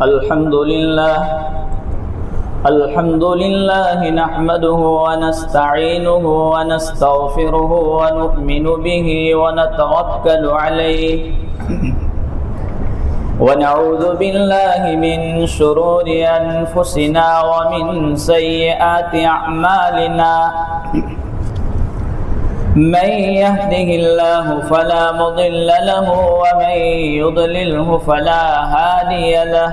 الحمد لله نحمده ونستعينه ونستغفره ونؤمن به ونتوكل عليه ونعوذ بالله من شرور أنفسنا ومن سيئات أعمالنا من يهده الله فلا مضل له ومن يضلله فلا هادي له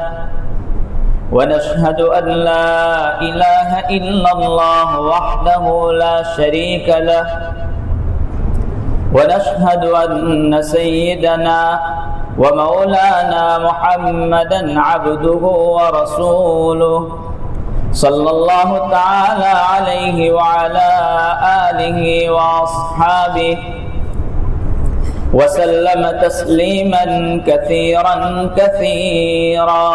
ونشهد أن لا إله إلا الله وحده لا شريك له ونشهد أن سيدنا ومولانا محمدا عبده ورسوله صلى الله تعالى عليه وعلى آله وأصحابه وسلم تسليما كثيرا كثيرا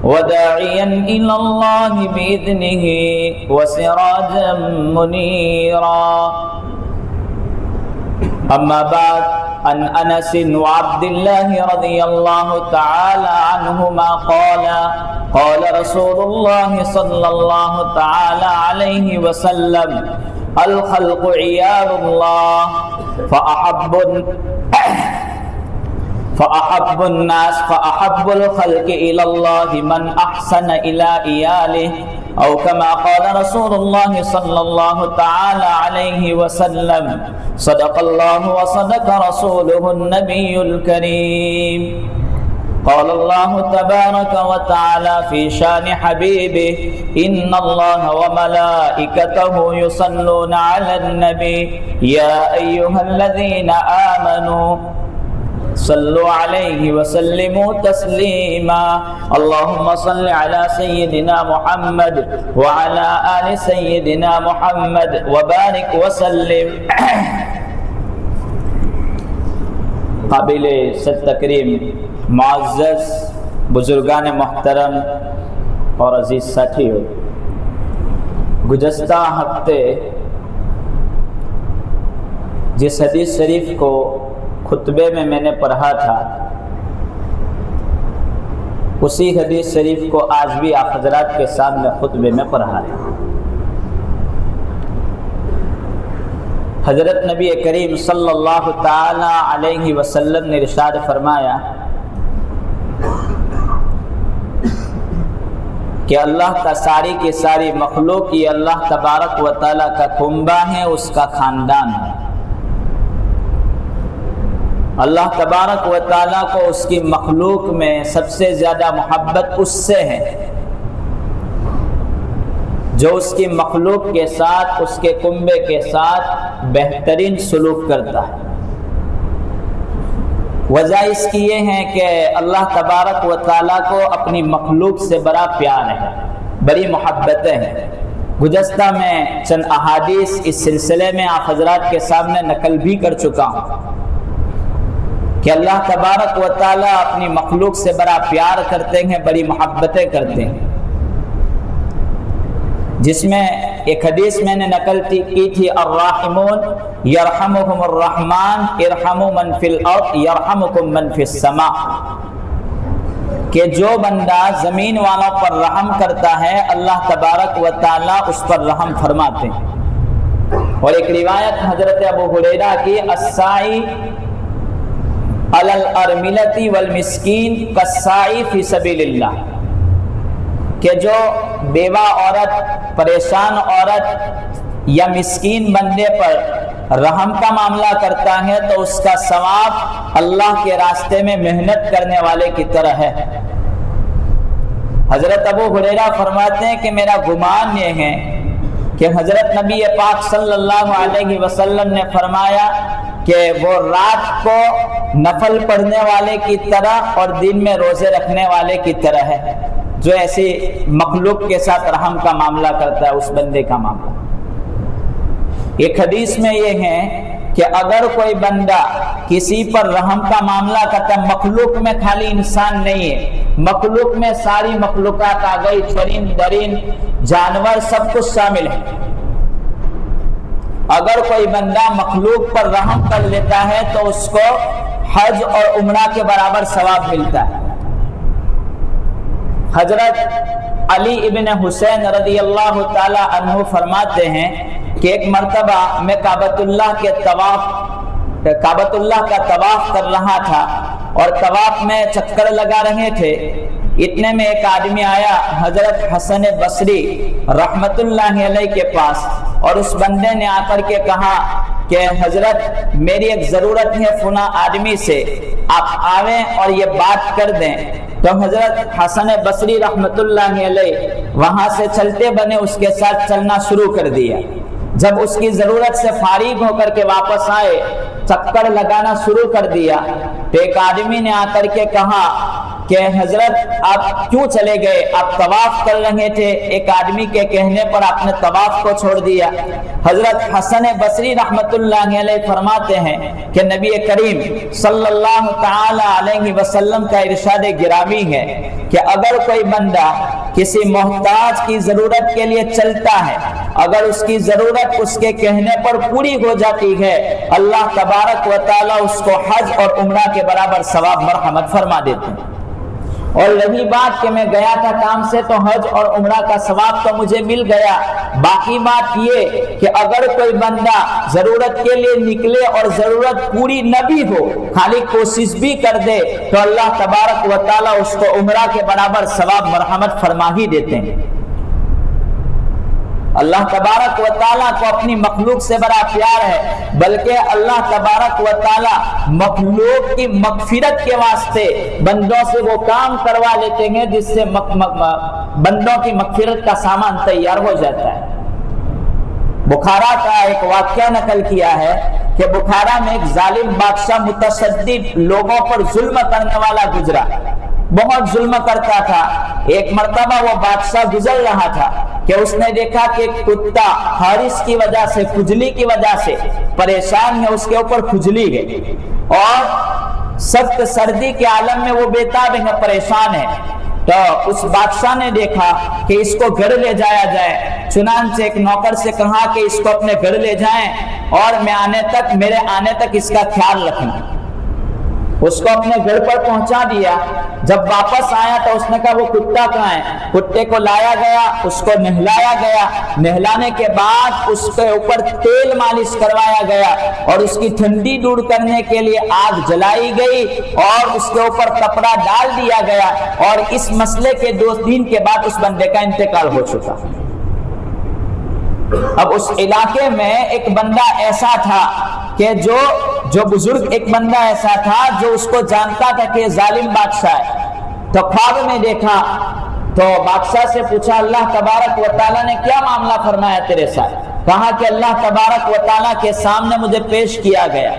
وداعيا إلى الله بإذنه وسراجا منيرا أما بعد عن أنس وعبد الله رضي الله تعالى عنهما قال رسول الله صلى الله تعالى عليه وسلم الخلق عيال الله فأحب الخلق إلى الله من أحسن إلى إياله أو كما قال رسول الله صلى الله تعالى عليه وسلم صدق الله وصدق رسوله النبي الكريم قال الله تبارك وتعالى في شان حبيبه إن الله وملائكته يصلون على النبي يا أيها الذين آمنوا صلوا عليه وسلموا تسليما اللهم صل على سيدنا محمد وعلى آل سيدنا محمد وبارك وسلم قابل صد تکریم معزز بزرگان محترم اور عزیز ساتھیو، گزشتہ ہفتے جس حدیث شریف کو خطبے میں نے پڑھا تھا، اسی حدیث شریف کو آج بھی آپ حضرات کے سامنے خطبے میں پڑھا ہے۔ حضرت نبی کریم صلی اللہ تعالی علیہ وسلم نے ارشاد فرمایا کہ اللہ کا ساری کی ساری مخلوق یہ اللہ تبارک و تعالیٰ کا کنبہ ہے، اس کا خاندان ہے۔ اللہ تبارک و تعالیٰ کو اس کی مخلوق میں سب سے زیادہ محبت اس سے ہے جو اس کی مخلوق کے ساتھ، اس کے کنبے کے ساتھ بہترین سلوک کرتا ہے۔ وجہ اس کی یہ ہے کہ اللہ تبارک و تعالیٰ کو اپنی مخلوق سے بڑا پیار ہے، بڑی محبتیں ہیں۔ گزشتہ میں چند احادیث اس سلسلے میں آپ حضرات کے سامنے نقل بھی کر چکا ہوں کہ اللہ تبارک و تعالیٰ اپنی مخلوق سے بڑا پیار کرتے ہیں، بڑی محبتیں کرتے ہیں، جس میں ایک حدیث میں نے نقل کی تھی الراحمون یرحمہم الرحمن ارحموا من فی الارض یرحمکم من فی السماء، کہ جو بندہ زمین والوں پر رحم کرتا ہے اللہ تبارک و تعالیٰ اس پر رحم فرماتے ہیں۔ اور ایک روایت حضرت ابو ہریرہ کی السائی علی الارملۃ والمسکین کالسائی فی سبیل اللہ، کہ جو بیوہ عورت، پریشان عورت یا مسکین بندے پر رحم کا معاملہ کرتا ہے تو اس کا ثواب اللہ کے راستے میں محنت کرنے والے کی طرح ہے۔ حضرت ابو ہریرہ فرماتے ہیں کہ میرا گمان یہ ہے کہ حضرت نبی پاک صلی اللہ علیہ وسلم نے فرمایا کہ وہ رات کو نفل پڑھنے والے کی طرح اور دن میں روزے رکھنے والے کی طرح ہے، جو ایسی مخلوق کے ساتھ رحم کا معاملہ کرتا ہے، اس بندے کا معاملہ۔ ایک حدیث میں یہ ہے کہ اگر کوئی بندہ کسی پر رحم کا معاملہ کرتا ہے، مخلوق میں خالی انسان نہیں ہے، مخلوق میں ساری مخلوقات آ گئی، چرند درند جانور سب کچھ شامل ہے۔ اگر کوئی بندہ مخلوق پر رحم کر لیتا ہے تو اس کو حج اور عمرہ کے برابر ثواب ملتا ہے۔ حضرت علی ابن حسین رضی اللہ تعالی عنہ فرماتے ہیں کہ ایک مرتبہ میں کعبۃ اللہ کا طواف کر رہا تھا اور طواف میں چکر لگا رہے تھے. اتنے میں ایک آدمی آیا حضرت حسن بصری رحمت اللہ علیہ کے پاس، اور اس بندے نے آ کر کے کہا کہ حضرت میری ایک ضرورت ہے فلاں آدمی سے، آپ آویں اور یہ بات کر دیں. تو حضرت حسن بصری رحمت اللہ علیہ وہاں سے چلتے بنے اس کے ساتھ چلنا شروع کر دیا. جب اس کی ضرورت سے فارغ ہو کر کے واپس آئے، چکر لگانا شروع کر دیا، تو ایک آدمی نے آ کر کے کہا کہ حضرت آپ کیوں چلے گئے؟ آپ طواف کر رہے تھے، ایک آدمی کے کہنے پر آپ نے طواف کو چھوڑ دیا. حضرت حسن بصری رحمت اللہ علیہ فرماتے ہیں کہ نبی کریم صلی اللہ تعالی علیہ وسلم کا ارشاد گرامی ہے کہ اگر کوئی بندہ کسی محتاج کی ضرورت کے لیے چلتا ہے، اگر اس کی ضرورت اس کے کہنے پر پوری ہو جاتی ہے، اللہ تبارک و تعالی اس کو حج اور عمرہ کے برابر ثواب مرحمت فرما دیتے ہیں. اور رہی بات کہ میں گیا تھا کام سے تو حج اور عمرہ کا ثواب تو مجھے مل گیا، باقی بات یہ کہ اگر کوئی بندہ ضرورت کے لیے نکلے اور ضرورت پوری نہ بھی ہو، خالی کوشش بھی کر دے، تو اللہ تبارک و تعالی اس کو عمرہ کے برابر ثواب مرحمت فرما ہی دیتے ہیں. اللہ تبارک و تعالیٰ کو اپنی مخلوق سے بڑا پیار ہے، بلکہ اللہ تبارک و تعالیٰ مخلوق کی مغفرت کے واسطے بندوں سے وہ کام کروا لیتے ہیں جس سے بندوں کی مغفرت کا سامان تیار ہو جاتا ہے. بخارا کا ایک واقعہ نقل کیا ہے کہ بخارا میں ایک ظالم بادشاہ متشدد لوگوں پر ظلم کرنے والا گزرا، بہت ظلم کرتا تھا. ایک مرتبہ وہ بادشاہ گزر رہا تھا کہ اس نے دیکھا کہ ایک کتا خارش کی وجہ سے، کھجلی کی وجہ سے پریشان ہے، اس کے اوپر کھجلی ہے اور سخت سردی کے عالم میں وہ بےتاب ہے، پریشان ہے. تو اس بادشاہ نے دیکھا کہ اس کو گھر لے جایا جائے، چنانچہ ایک نوکر سے کہا کہ اس کو اپنے گھر لے جائیں اور میرے آنے تک اس کا خیال رکھنا. اس کو اپنے گھر پر پہنچا دیا. جب واپس آیا تو اس نے کہا وہ کتا کہاں ہے؟ کتے کو لایا گیا، اس کو نہلایا گیا، نہلانے کے بعد اس کے اوپر تیل مالش کروایا گیا اور اس کی ٹھنڈی دور کرنے کے لیے آگ جلائی گئی اور اس کے اوپر کپڑا ڈال دیا گیا، اور اس مسئلے کے 2 دن کے بعد اس بندے کا انتقال ہو چکا. اب اس علاقے میں ایک بندہ ایسا تھا کہ جو بزرگ ایک بندہ ایسا تھا جو اس کو جانتا تھا کہ ظالم بادشاہ ہے. تو خواب میں دیکھا تو بادشاہ سے پوچھا اللہ تبارک و تعالیٰ نے کیا معاملہ فرمایا تیرے ساتھ؟ کہا کہ اللہ تبارک و تعالیٰ کے سامنے مجھے پیش کیا گیا.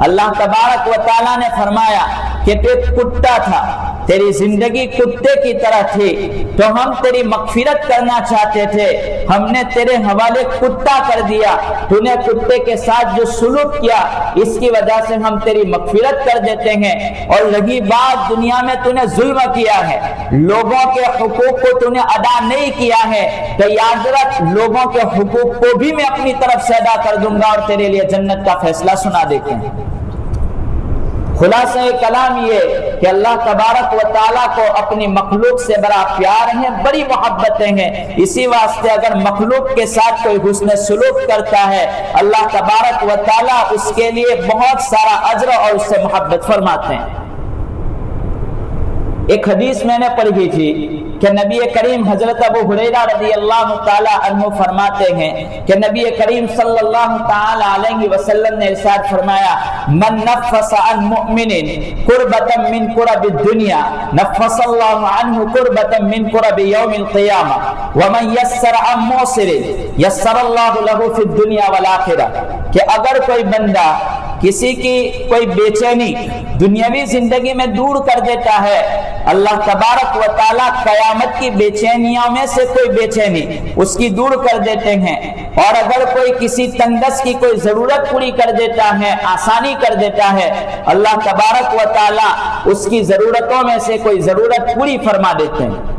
اللہ تبارک و تعالیٰ نے فرمایا کہ تو ایک کتا تھا، تیری زندگی کتے کی طرح تھی، تو ہم تیری مغفرت کرنا چاہتے تھے، ہم نے تیرے حوالے کتا کر دیا، تو نے کتے کے ساتھ جو سلوک کیا اس کی وجہ سے ہم تیری مغفرت کر دیتے ہیں. اور رہی بات دنیا میں تو نے ظلم کیا ہے، لوگوں کے حقوق کو تو نے ادا نہیں کیا ہے، تو یاد رکھ لوگوں کے حقوق کو بھی میں اپنی طرف سے ادا کر دوں گا اور تیرے لیے جنت کا فیصلہ سنا دیتے ہیں. خلاصہ کلام یہ کہ اللہ تبارک و تعالیٰ کو اپنی مخلوق سے بڑا پیار ہے، بڑی محبتیں ہیں. اسی واسطے اگر مخلوق کے ساتھ کوئی حسن سلوک کرتا ہے اللہ تبارک و تعالیٰ اس کے لیے بہت سارا اجر اور اس سے محبت فرماتے ہیں. ایک حدیث میں نے پڑھی تھی کہ نبی کریم حضرت ابو ہریرہ رضی اللہ تعالی عنہ فرماتے ہیں کہ نبی کریم صلی اللہ تعالی علیہ وسلم نے ارشاد فرمایا من نفس عن مؤمن قربۃ من قرب الدنیا نفس اللہ عنہ قربۃ من قرب یوم القیامہ ومن یسر عن معسر یسر اللہ له فی الدنیا والآخرہ. کہ اگر کوئی بندہ کسی کی کوئی بے چینی دنیاوی زندگی میں دور کر دیتا ہے، اللہ تبارک و تعالیٰ قیامت کی بے چینیوں میں سے کوئی بے چینی اس کی دور کر دیتے ہیں. اور اگر کوئی کسی تنگس کی کوئی ضرورت پوری کر دیتا ہے، آسانی کر دیتا ہے، اللہ تبارک و تعالیٰ اس کی ضرورتوں میں سے کوئی ضرورت پوری فرما دیتے ہیں.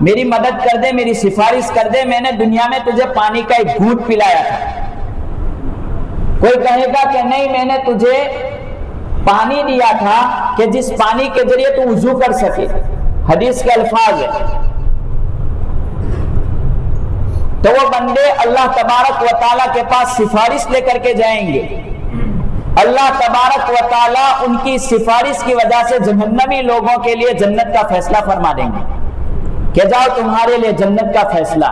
میری مدد کر دے، میری سفارش کر دے، میں نے دنیا میں تجھے پانی کا ایک گھونٹ پلایا تھا۔ کوئی کہے گا کہ نہیں، میں نے تجھے پانی دیا تھا کہ جس پانی کے ذریعے تو وضو کر سکے، حدیث کے الفاظ ہے۔ تو وہ بندے اللہ تبارک و تعالیٰ کے پاس سفارش لے کر کے جائیں گے، اللہ تبارک و تعالیٰ ان کی سفارش کی وجہ سے جہنمی لوگوں کے لیے جنت کا فیصلہ فرما دیں گے کہ جاؤ تمہارے لیے جنت کا فیصلہ۔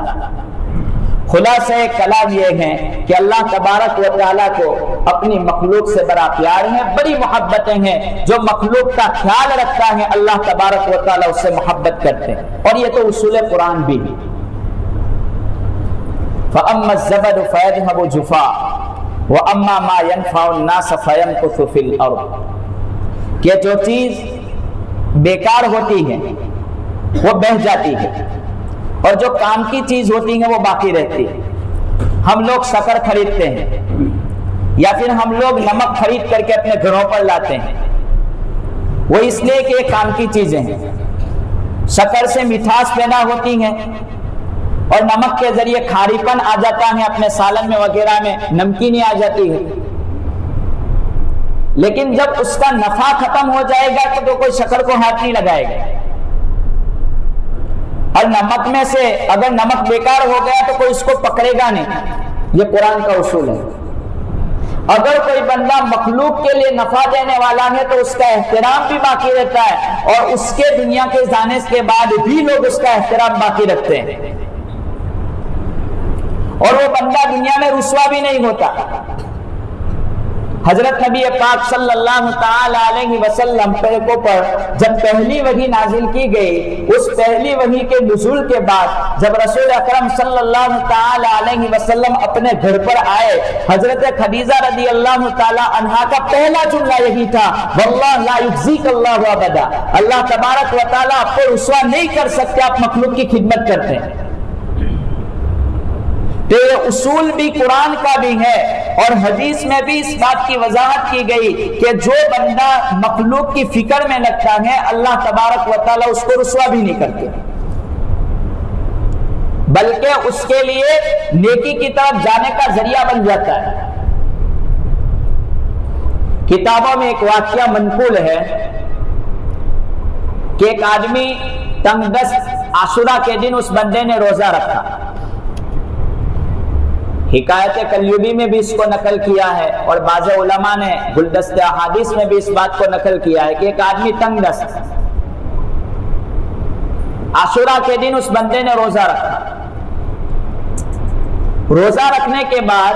خلاصہ کلام یہ ہے کہ اللہ تبارک و تعالیٰ کو اپنی مخلوق سے بڑا پیار ہے، بڑی محبتیں ہیں۔ جو مخلوق کا خیال رکھتا ہے اللہ تبارک و تعالیٰ اس سے محبت کرتے ہیں، اور یہ تو اصول قرآن بھی ہے۔ فَأَمَّا الزَّبَدُ فَيَذْهَبُ جُفَاءً وَأَمَّا مَا يَنْفَعُ النَّاسَ فَيَمْكُثُ فِي الْأَرْضِ، کہ جو چیز بیکار ہوتی ہے وہ بہہ جاتی ہے، اور جو کام کی چیز ہوتی ہے وہ باقی رہتی ہے۔ ہم لوگ شکر خریدتے ہیں، یا پھر ہم لوگ نمک خرید کر کے اپنے گھروں پر لاتے ہیں، وہ اس لیے کہ یہ کام کی چیزیں ہیں۔ شکر سے مٹھاس پیدا ہوتی ہے، اور نمک کے ذریعے کھاری پن آ جاتا ہے، اپنے سالن میں وغیرہ میں نمکینی آ جاتی ہے۔ لیکن جب اس کا نفع ختم ہو جائے گا تو کوئی شکر کو ہاتھ نہیں لگائے گا، اور نمک میں سے اگر نمک بیکار ہو گیا تو کوئی اس کو پکڑے گا نہیں۔ یہ قرآن کا اصول ہے۔ اگر کوئی بندہ مخلوق کے لیے نفع دینے والا ہے تو اس کا احترام بھی باقی رہتا ہے، اور اس کے دنیا کے جانے کے بعد بھی لوگ اس کا احترام باقی رکھتے ہیں، اور وہ بندہ دنیا میں رسوا بھی نہیں ہوتا۔ حضرت نبی پاک صلی اللہ تعالی علیہ وسلم پر جب پہلی وحی نازل کی گئی، اس پہلی وحی کے نزول کے بعد جب رسول اکرم صلی اللہ تعالی علیہ وسلم اپنے گھر پر آئے، حضرت خدیجہ رضی اللہ تعالی عنہا کا پہلا جملہ یہی تھا، واللہ لا یخزیک اللہ ابدا، اللہ تبارک و تعالیٰ آپ کو رسوا نہیں کر سکتے، آپ مخلوق کی خدمت کرتے ہیں۔ تو یہ اصول بھی قرآن کا بھی ہے، اور حدیث میں بھی اس بات کی وضاحت کی گئی کہ جو بندہ مخلوق کی فکر میں لگتا ہے اللہ تبارک و تعالیٰ اس کو رسوا بھی نہیں کرتے، بلکہ اس کے لیے نیکی کی طرف جانے کا ذریعہ بن جاتا ہے۔ کتابوں میں ایک واقعہ منقول ہے کہ ایک آدمی تنگ دست عاشورہ کے دن اس بندے نے روزہ رکھا۔ حکایت کلیوبی میں بھی اس کو نقل کیا ہے، اور بعض علماء نے گلدست احادیث میں بھی اس بات کو نقل کیا ہے کہ ایک آدمی تنگ دست، عاشورہ کے دن اس بندے نے روزہ رکھا۔ روزہ رکھنے کے بعد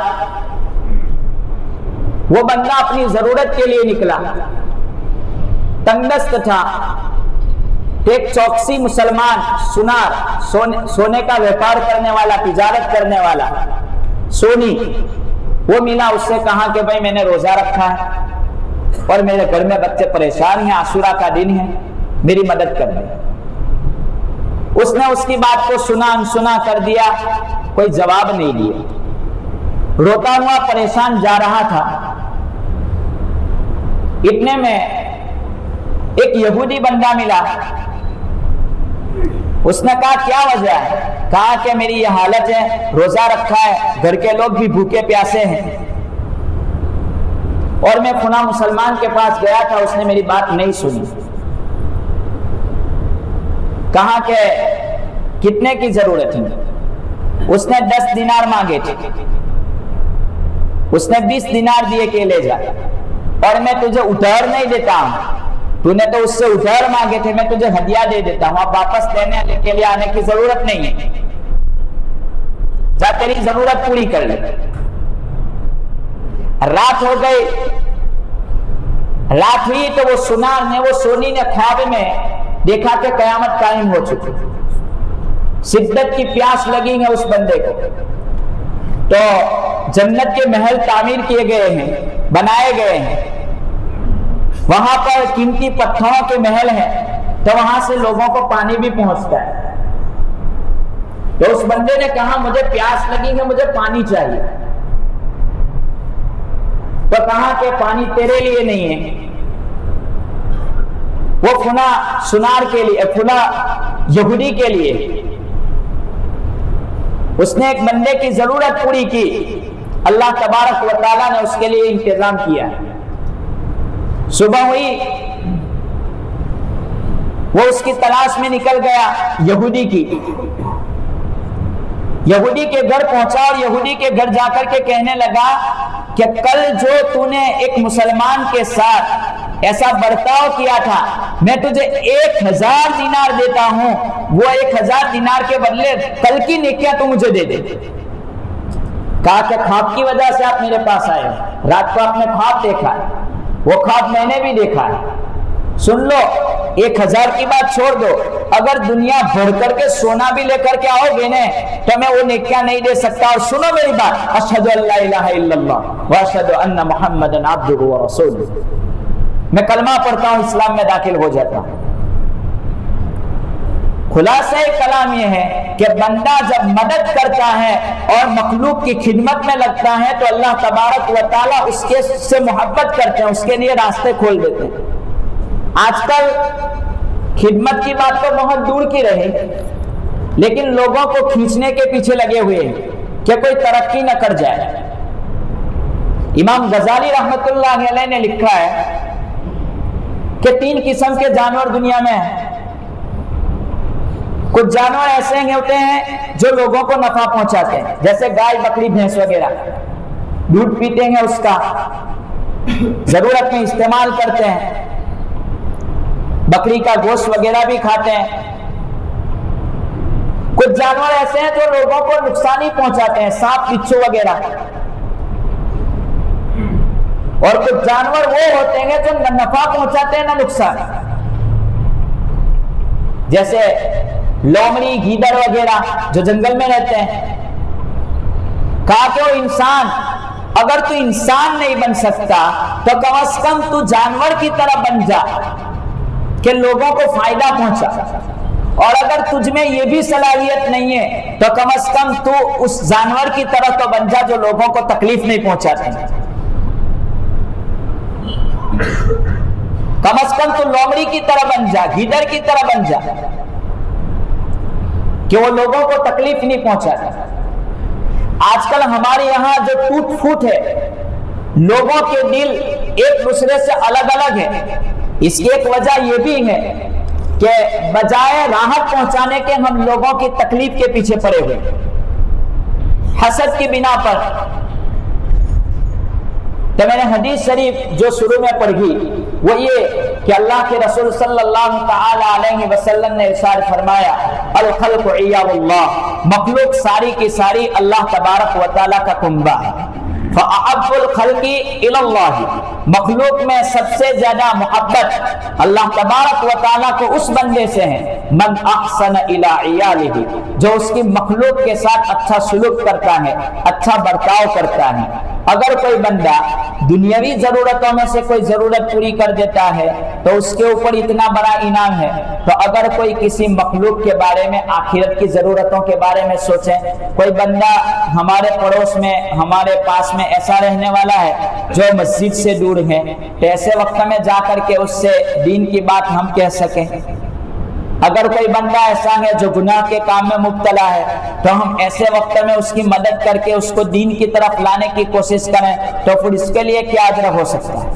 وہ بندہ اپنی ضرورت کے لیے نکلا، تنگ دست تھا۔ ایک چوکسی مسلمان سنار، سونے کا ویپار کرنے والا، تجارت کرنے والا سونی، وہ ملا، اس سے کہا کہ بھائی میں نے روزہ رکھا ہے اور میرے گھر میں بچے پریشان ہیں، عاشورہ کا دن ہے، میری مدد کر دیں۔ اس نے اس کی بات کو سنا انسنا کر دیا، کوئی جواب نہیں دیا، روتا ہوا پریشان جا رہا تھا۔ اتنے میں ایک یہودی بندہ ملا، اس نے کہا کیا وجہ ہے؟ کہا کہ میری یہ حالت ہے، روزہ رکھا ہے، گھر کے لوگ بھی بھوکے پیاسے ہیں، اور میں فلاں مسلمان کے پاس گیا تھا، اس نے میری بات نہیں سنی۔ کہا کہ کتنے کی ضرورت ہے؟ اس نے 10 دینار مانگے تھے، اس نے 20 دینار دیے کہ لے جا، اور میں تجھے ادھار نہیں دیتا ہوں، تو نے تو اس سے ادھار مانگے تھے، میں تجھے ہدیہ دے دیتا ہوں، اب واپس لینے کے لیے آنے کی ضرورت نہیں ہے، جا تیری ضرورت پوری کر لے۔ رات ہو گئی، رات ہوئی تو وہ سنار نے، وہ سونی نے خواب میں دیکھا کہ قیامت قائم ہو چکی، شدت کی پیاس لگی ہے اس بندے کو، تو جنت کے محل تعمیر کیے گئے ہیں، بنائے گئے ہیں، وہاں پر قیمتی پتھروں کے محل ہیں، تو وہاں سے لوگوں کو پانی بھی پہنچتا ہے۔ تو اس بندے نے کہا مجھے پیاس لگی ہے، مجھے پانی چاہیے، تو کہا کہ پانی تیرے لیے نہیں ہے، وہ فلاں سنار کے لیے، فلاں یہودی کے لیے اس نے ایک بندے کی ضرورت پوری کی، اللہ تبارک و تعالیٰ نے اس کے لیے انتظام کیا۔ صبح ہوئی، وہ اس کی تلاش میں نکل گیا یہودی کی، یہودی کے گھر پہنچا اور یہودی کے گھر جا کر کے کہنے لگا کہ کل جو تو نے ایک مسلمان کے ساتھ ایسا برتاؤ کیا تھا، میں تجھے 1000 دینار دیتا ہوں، وہ 1000 دینار کے بدلے کل کی نیکیاں تو مجھے دے دے۔ کہا کہ خواب کی وجہ سے آپ میرے پاس آئے، رات کو آپ نے خواب دیکھا ہے، وہ خواب میں نے بھی دیکھا ہے، سن لو 1000 کی بات چھوڑ دو، اگر دنیا بھر کر کے سونا بھی لے کر کے آؤ گے نا تو میں وہ نیکیاں نہیں دے سکتا۔ اور سنو میری بات، اشہد ان لا الہ الا اللہ واشہد ان محمدا عبدہ ورسولہ، میں کلمہ پڑھتا ہوں، اسلام میں داخل ہو جاتا ہوں۔ خلاصہ کلام یہ ہے کہ بندہ جب مدد کرتا ہے اور مخلوق کی خدمت میں لگتا ہے تو اللہ تبارک و تعالیٰ اس کے سے محبت کرتے ہیں، اس کے لیے راستے کھول دیتے ہیں۔ آج کل خدمت کی بات تو بہت دور کی رہی، لیکن لوگوں کو کھینچنے کے پیچھے لگے ہوئے ہیں کہ کوئی ترقی نہ کر جائے۔ امام غزالی رحمت اللہ علیہ نے لکھا ہے کہ 3 قسم کے جانور دنیا میں ہیں۔ کچھ جانور ایسے ہوتے ہیں جو لوگوں کو نفع پہنچاتے ہیں، جیسے گائے، بکری، بھینس وغیرہ، دودھ پیتے ہیں، اس کا ضرورت میں استعمال کرتے ہیں، بکری کا گوشت وغیرہ بھی کھاتے ہیں۔ کچھ جانور ایسے ہیں جو لوگوں کو نقصان ہی پہنچاتے ہیں، سانپ، بچھو وغیرہ۔ اور کچھ جانور وہ ہوتے ہیں جو نہ نفع پہنچاتے ہیں نہ نقصان، جیسے لومڑی، گیدڑ وغیرہ جو جنگل میں رہتے ہیں۔ کہا کہ وہ انسان، اگر تو انسان نہیں بن سکتا تو کم از کم تو جانور کی طرح بن جا کہ لوگوں کو فائدہ پہنچا، اور اگر تجھ میں یہ بھی صلاحیت نہیں ہے تو کم از کم تو اس جانور کی طرح تو بن جا جو لوگوں کو تکلیف نہیں پہنچاتے۔ کم از کم تو لومڑی کی طرح بن جا، گیدڑ کی طرح بن جا کہ وہ لوگوں کو تکلیف نہیں پہنچاتے۔ آج کل ہمارے یہاں جو ٹوٹ پھوٹ ہے، لوگوں کے دل ایک دوسرے سے الگ الگ ہے، اس کی ایک وجہ یہ بھی ہے کہ بجائے راحت پہنچانے کے ہم لوگوں کی تکلیف کے پیچھے پڑے ہوئے، حسد کی بنا پر۔ تو میں نے حدیث شریف جو شروع میں پڑھی وہ یہ کہ اللہ کے رسول صلی اللہ تعالی علیہ وسلم نے ارشاد فرمایا، الخلق عیال اللہ، مخلوق ساری کی ساری اللہ تبارک و تعالیٰ کا کنبہ ہے۔ فَأَحَبُّ الْخَلْقِ إِلَى اللَّهِ، مخلوق میں سب سے زیادہ محبت اللہ تبارک و تعالیٰ کو اس بندے سے ہے من احسن إِلَى عِيَالِهِ، جو اس کی مخلوق کے ساتھ اچھا سلوک کرتا ہے، اچھا برتاؤ کرتا ہے۔ اگر کوئی بندہ دنیاوی ضرورتوں میں سے کوئی ضرورت پوری کر دیتا ہے تو اس کے اوپر اتنا بڑا انعام ہے، تو اگر کوئی کسی مخلوق کے بارے میں، آخرت کی ضرورتوں کے بارے میں سوچے، کوئی بندہ ہمارے پڑوس میں، ہمارے پاس میں ایسا رہنے والا ہے جو مسجد سے دور ہے، تو ایسے وقت میں جا کر کے اس سے دین کی بات ہم کہہ سکیں۔ اگر کوئی بندہ ایسا ہے جو گناہ کے کام میں مبتلا ہے تو ہم ایسے وقت میں اس کی مدد کر کے اس کو دین کی طرف لانے کی کوشش کریں، تو پھر اس کے لیے کیا اجر ہو سکتا ہے؟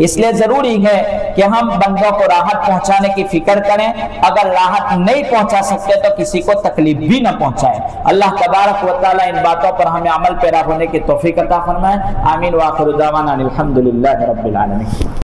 اس لیے ضروری ہے کہ ہم بندوں کو راحت پہنچانے کی فکر کریں، اگر راحت نہیں پہنچا سکتے تو کسی کو تکلیف بھی نہ پہنچائیں۔ اللہ تبارک و تعالیٰ ان باتوں پر ہمیں عمل پیرا ہونے کی توفیق عطا فرمائے۔ آمین۔ وآخر دعوانا الحمدللہ رب العالمین۔